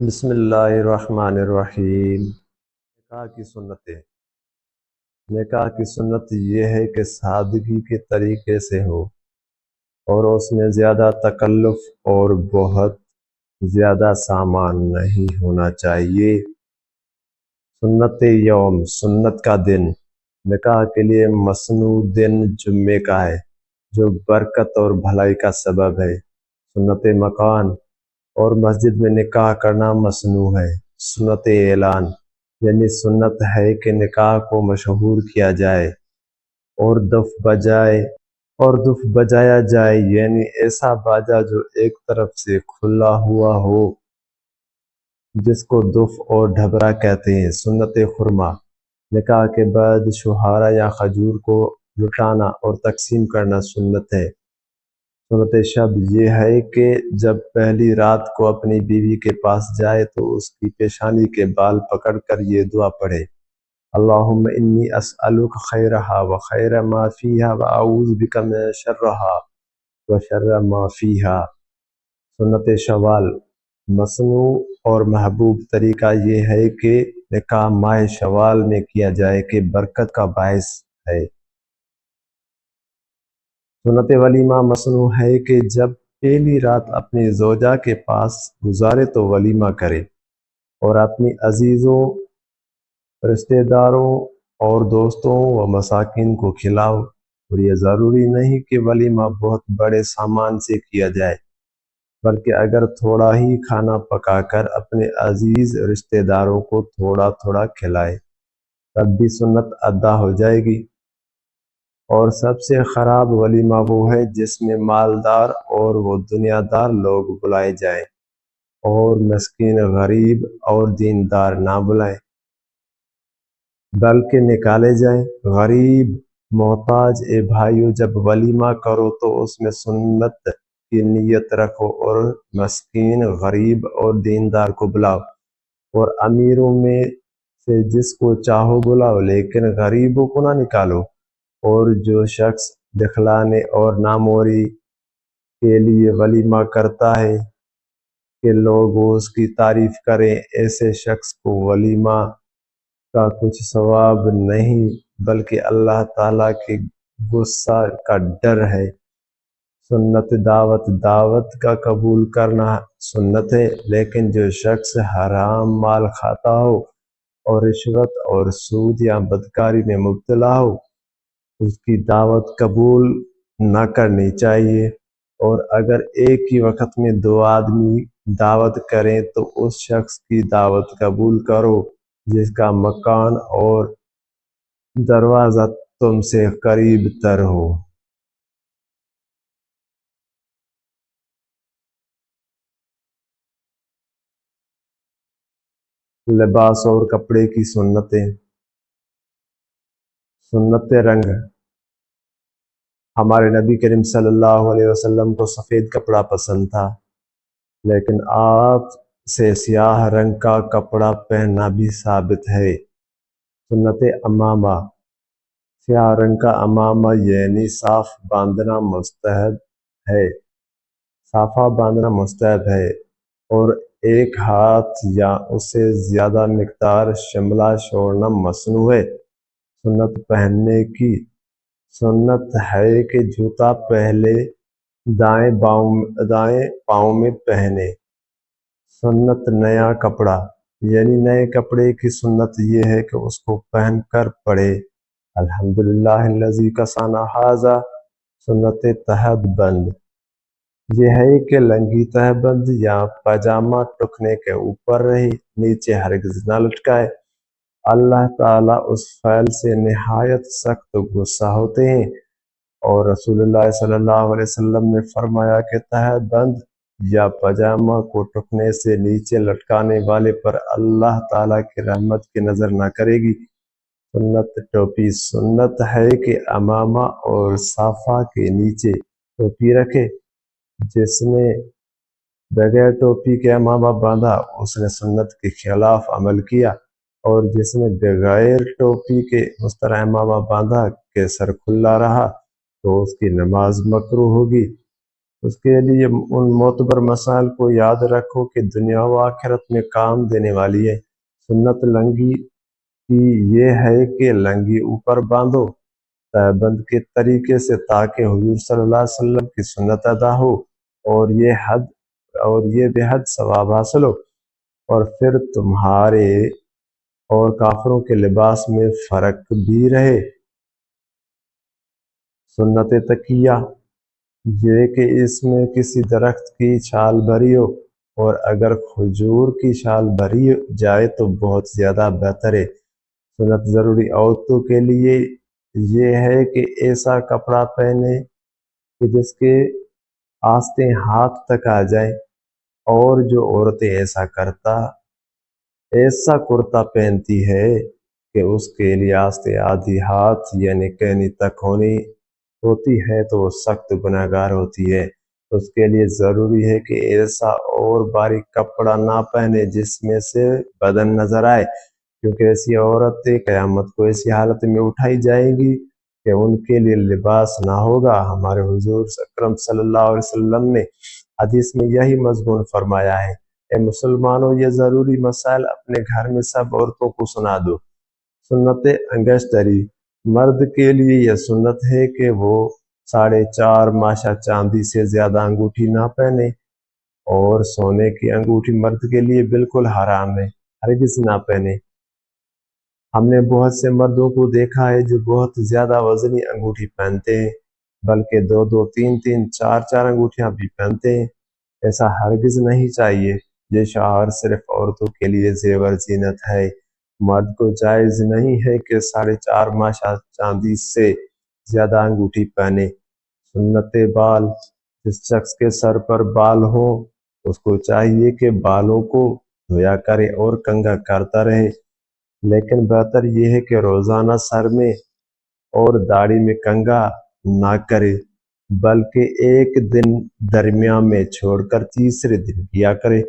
بسم اللہ الرحمن الرحیم۔ نکاح کی سنت یہ ہے کہ سادگی کے طریقے سے ہو اور اس میں زیادہ تکلف اور بہت زیادہ سامان نہیں ہونا چاہیے۔ سنت یوم، سنت کا دن۔ نکاح کے لیے مسنون دن جمعے کا ہے جو برکت اور بھلائی کا سبب ہے۔ سنت مکان اور مسجد میں نکاح کرنا مسنون ہے۔ سنت اعلان یعنی سنت ہے کہ نکاح کو مشہور کیا جائے اور دف بجایا جائے، یعنی ایسا باجا جو ایک طرف سے کھلا ہوا ہو جس کو دف اور ڈھبرا کہتے ہیں۔ سنت خرما، نکاح کے بعد چھہارا یا کھجور کو لٹانا اور تقسیم کرنا سنت ہے۔ سنت شب یہ ہے کہ جب پہلی رات کو اپنی بیوی کے پاس جائے تو اس کی پیشانی کے بال پکڑ کر یہ دعا پڑھے: اللہم انی اسألک خیرہا و خیر ما فیہا و اعوذ بک من شرہا و شر ما فیہا۔ سنت شوال، مسنون اور محبوب طریقہ یہ ہے کہ نکاح ماہ شوال میں کیا جائے کہ برکت کا باعث ہے۔ سنت ولیمہ مسنون ہے کہ جب پہلی رات اپنی زوجہ کے پاس گزارے تو ولیمہ کرے اور اپنی عزیزوں، رشتہ داروں اور دوستوں و مساکین کو کھلاؤ، اور یہ ضروری نہیں کہ ولیمہ بہت بڑے سامان سے کیا جائے، بلکہ اگر تھوڑا ہی کھانا پکا کر اپنے عزیز رشتہ داروں کو تھوڑا تھوڑا کھلائے تب بھی سنت ادا ہو جائے گی۔ اور سب سے خراب ولیمہ وہ ہے جس میں مالدار اور وہ دنیا دار لوگ بلائے جائیں اور مسکین، غریب اور دیندار نہ بلائیں بلکہ نکالے جائیں۔ غریب، محتاج، اے بھائیو، جب ولیمہ کرو تو اس میں سنت کی نیت رکھو اور مسکین، غریب اور دیندار کو بلاؤ، اور امیروں میں سے جس کو چاہو بلاؤ، لیکن غریبوں کو نہ نکالو۔ اور جو شخص دکھلانے اور ناموری کے لیے ولیمہ کرتا ہے کہ لوگ اس کی تعریف کریں، ایسے شخص کو ولیمہ کا کچھ ثواب نہیں بلکہ اللہ تعالیٰ کے غصہ کا ڈر ہے۔ سنت دعوت کا قبول کرنا سنت ہے، لیکن جو شخص حرام مال کھاتا ہو اور رشوت اور سود یا بدکاری میں مبتلا ہو اس کی دعوت قبول نہ کرنی چاہیے، اور اگر ایک ہی وقت میں 2 آدمی دعوت کریں تو اس شخص کی دعوت قبول کرو جس کا مکان اور دروازہ تم سے قریب تر ہو۔ لباس اور کپڑے کی سنتیں۔ سنت رنگ، ہمارے نبی کریم صلی اللہ علیہ وسلم کو سفید کپڑا پسند تھا، لیکن آپ سے سیاہ رنگ کا کپڑا پہننا بھی ثابت ہے۔ سنت امامہ، سیاہ رنگ کا امامہ یعنی صاف باندھنا مستحب ہے۔ صافہ باندھنا مستحب ہے اور ایک ہاتھ یا اس سے زیادہ مقدار شملہ چھوڑنا مسنون ہے۔ سنت پہننے کی، سنت ہے کہ جوتا پہلے دائیں پاؤں میں پہنے۔ سنت نیا کپڑا، یعنی نئے کپڑے کی سنت یہ ہے کہ اس کو پہن کر پڑھے الحمدللہ الذی کسانا ھذا۔ سنت تہبند بند، یہ ہے کہ لنگی تہبند یا پاجامہ ٹخنے کے اوپر رہے، نیچے ہرگز نہ لٹکائے۔ اللہ تعالیٰ اس فعل سے نہایت سخت غصہ ہوتے ہیں، اور رسول اللہ صلی اللہ علیہ وسلم نے فرمایا کہ تہبند یا پاجامہ کو ٹخنے سے نیچے لٹکانے والے پر اللہ تعالیٰ کی رحمت کی نظر نہ کرے گی۔ سنت ٹوپی، سنت ہے کہ امامہ اور صافہ کے نیچے ٹوپی رکھے۔ جس نے بغیر ٹوپی کے امامہ باندھا اس نے سنت کے خلاف عمل کیا، اور جس نے بغیر ٹوپی کے اس طرح امامہ باندھا کہ سر کھلا رہا تو اس کی نماز مکروہ ہوگی۔ اس کے لیے ان معتبر مسائل کو یاد رکھو کہ دنیا و آخرت میں کام دینے والی ہے۔ سنت لنگی کی یہ ہے کہ لنگی اوپر باندھو بند کے طریقے سے تاکہ حضور صلی اللہ علیہ وسلم کی سنت ادا ہو اور یہ بے حد ثواب حاصل ہو، اور پھر تمہارے اور کافروں کے لباس میں فرق بھی رہے۔ سنت تقیہ یہ کہ اس میں کسی درخت کی چھال بھری ہو، اور اگر کھجور کی چھال بھری جائے تو بہت زیادہ بہتر ہے۔ سنت ضروری عورتوں کے لیے یہ ہے کہ ایسا کپڑا پہنے کہ جس کے آستیں ہاتھ تک آ جائیں، اور جو عورتیں ایسا کرتا پہنتی ہے کہ اس کے لیے آستیں آدھی ہاتھ یعنی کہنی تک ہونی ہوتی ہے تو وہ سخت گناہ گار ہوتی ہے۔ اس کے لیے ضروری ہے کہ ایسا اور باریک کپڑا نہ پہنے جس میں سے بدن نظر آئے، کیونکہ ایسی عورتیں قیامت کو ایسی حالت میں اٹھائی جائیں گی کہ ان کے لیے لباس نہ ہوگا۔ ہمارے حضور اکرم صلی اللہ علیہ وسلم نے حدیث میں یہی مضمون فرمایا ہے۔ اے مسلمانوں، یہ ضروری مسائل اپنے گھر میں سب عورتوں کو سنا دو۔ سنت انگشتری مرد کے لیے یہ سنت ہے کہ وہ 4.5 ماشا چاندی سے زیادہ انگوٹھی نہ پہنے، اور سونے کی انگوٹھی مرد کے لیے بالکل حرام ہے، ہرگز نہ پہنے۔ ہم نے بہت سے مردوں کو دیکھا ہے جو بہت زیادہ وزنی انگوٹھی پہنتے ہیں، بلکہ 2 3 4 انگوٹھیاں بھی پہنتے ہیں۔ ایسا ہرگز نہیں چاہیے۔ یہ شعار صرف عورتوں کے لیے زیور زینت ہے۔ مرد کو جائز نہیں ہے کہ 4.5 ماشا چاندی سے زیادہ انگوٹھی پہنے۔ سنت بال جس شخص کے سر پر بال ہو اس کو چاہیے کہ بالوں کو دھویا کرے اور کنگھا کرتا رہے، لیکن بہتر یہ ہے کہ روزانہ سر میں اور داڑھی میں کنگھا نہ کرے، بلکہ ایک دن درمیان میں چھوڑ کر تیسرے دن کیا کرے۔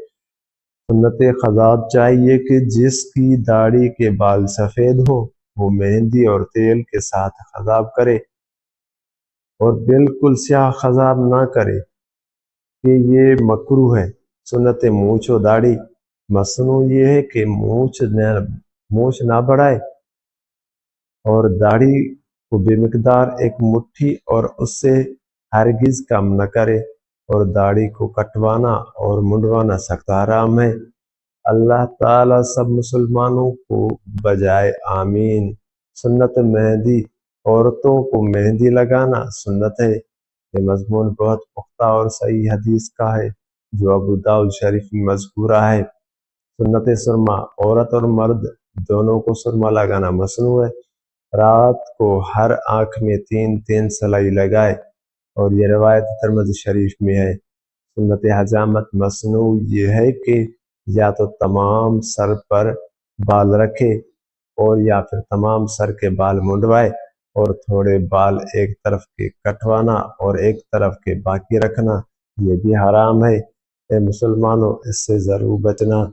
سنت خضاب چاہیے کہ جس کی داڑھی کے بال سفید ہو وہ مہندی اور تیل کے ساتھ خضاب کرے، اور بالکل سیاہ خضاب نہ کرے کہ یہ مکروہ ہے۔ سنت مونچھ و داڑھی مصنوع یہ ہے کہ مونچھ نہ بڑھائے اور داڑھی کو بے مقدار 1 مٹھی اور اس سے ہرگز کم نہ کرے، اور داڑھی کو کٹوانا اور منڈوانا سخت حرام ہے۔ اللہ تعالیٰ سب مسلمانوں کو بجائے آمین۔ سنت مہندی عورتوں کو مہندی لگانا سنت ہے۔ یہ مضمون بہت پختہ اور صحیح حدیث کا ہے جو ابو داؤد شریف میں مذکورہ ہے۔ سنت سرما عورت اور مرد دونوں کو سرما لگانا مصنوع ہے۔ رات کو ہر آنکھ میں 3 سلائی لگائے، اور یہ روایت ترمذی شریف میں ہے۔ سنت حجامت مصنوع یہ ہے کہ یا تو تمام سر پر بال رکھے اور یا پھر تمام سر کے بال منڈوائے، اور تھوڑے بال ایک طرف کے کٹوانا اور ایک طرف کے باقی رکھنا یہ بھی حرام ہے۔ اے مسلمانوں، اس سے ضرور بچنا۔